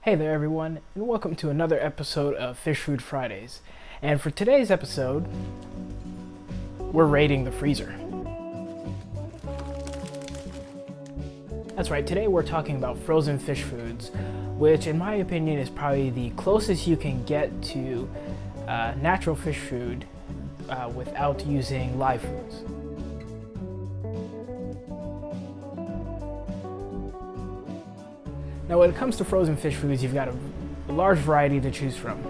Hey there everyone, and welcome to another episode of Fish Food Fridays. And for today's episode, we're raiding the freezer. That's right, today we're talking about frozen fish foods, which in my opinion is probably the closest you can get to natural fish food without using live foods. Now when it comes to frozen fish foods, you've got a large variety to choose from.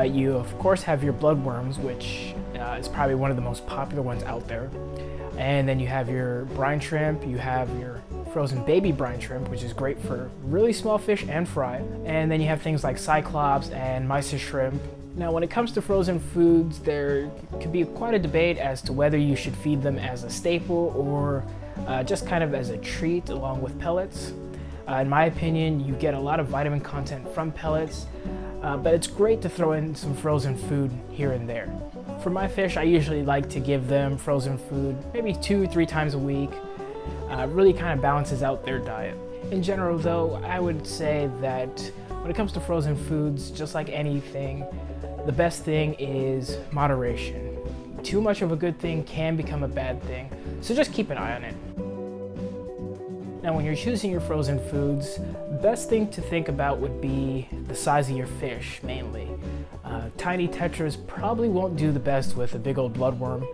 You of course have your bloodworms, which is probably one of the most popular ones out there. And then you have your brine shrimp, you have your frozen baby brine shrimp, which is great for really small fish and fry. And then you have things like cyclops and mysis shrimp. Now when it comes to frozen foods, there could be quite a debate as to whether you should feed them as a staple or just kind of as a treat along with pellets. In my opinion, you get a lot of vitamin content from pellets, but it's great to throw in some frozen food here and there. For my fish, I usually like to give them frozen food maybe 2-3 times a week. Really kind of balances out their diet. In general though, I would say that when it comes to frozen foods, just like anything, the best thing is moderation. Too much of a good thing can become a bad thing, so just keep an eye on it. Now when you're choosing your frozen foods, the best thing to think about would be the size of your fish, mainly. Tiny tetras probably won't do the best with a big old bloodworm.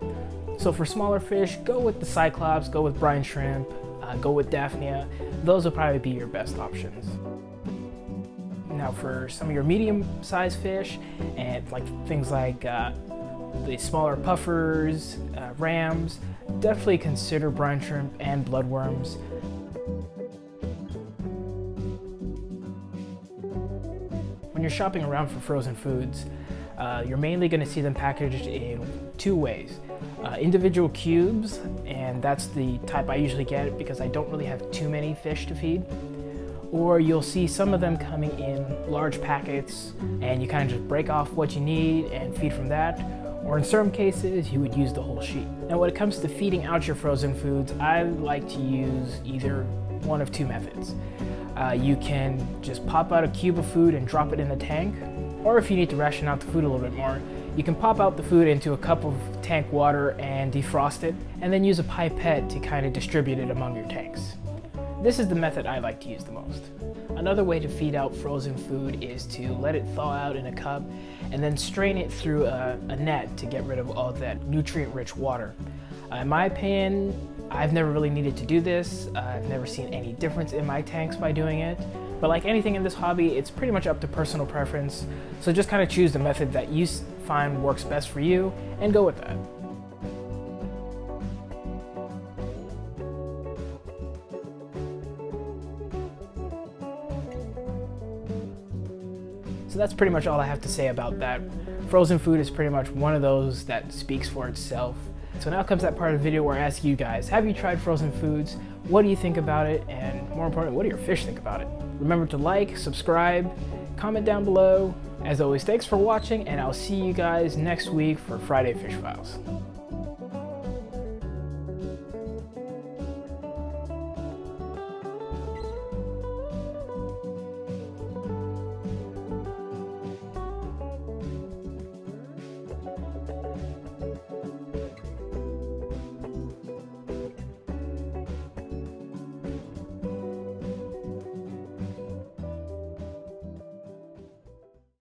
So for smaller fish, go with the cyclops, go with brine shrimp, go with daphnia. Those will probably be your best options. Now for some of your medium-sized fish, and like things like the smaller puffers, rams, definitely consider brine shrimp and bloodworms. When you're shopping around for frozen foods, you're mainly going to see them packaged in two ways. Individual cubes, and that's the type I usually get because I don't really have too many fish to feed. Or you'll see some of them coming in large packets and you kind of just break off what you need and feed from that. Or in certain cases, you would use the whole sheet. Now when it comes to feeding out your frozen foods, I like to use either one of two methods. You can just pop out a cube of food and drop it in the tank, or if you need to ration out the food a little bit more, you can pop out the food into a cup of tank water and defrost it, and then use a pipette to kind of distribute it among your tanks. This is the method I like to use the most. Another way to feed out frozen food is to let it thaw out in a cup and then strain it through a net to get rid of all that nutrient-rich water. In my opinion, I've never really needed to do this. I've never seen any difference in my tanks by doing it. But like anything in this hobby, it's pretty much up to personal preference. So just kind of choose the method that you find works best for you and go with that. So that's pretty much all I have to say about that. Frozen food is pretty much one of those that speaks for itself. So now comes that part of the video where I ask you guys, have you tried frozen foods? What do you think about it? And more importantly, what do your fish think about it? Remember to like, subscribe, comment down below. As always, thanks for watching, and I'll see you guys next week for Friday Fish Files.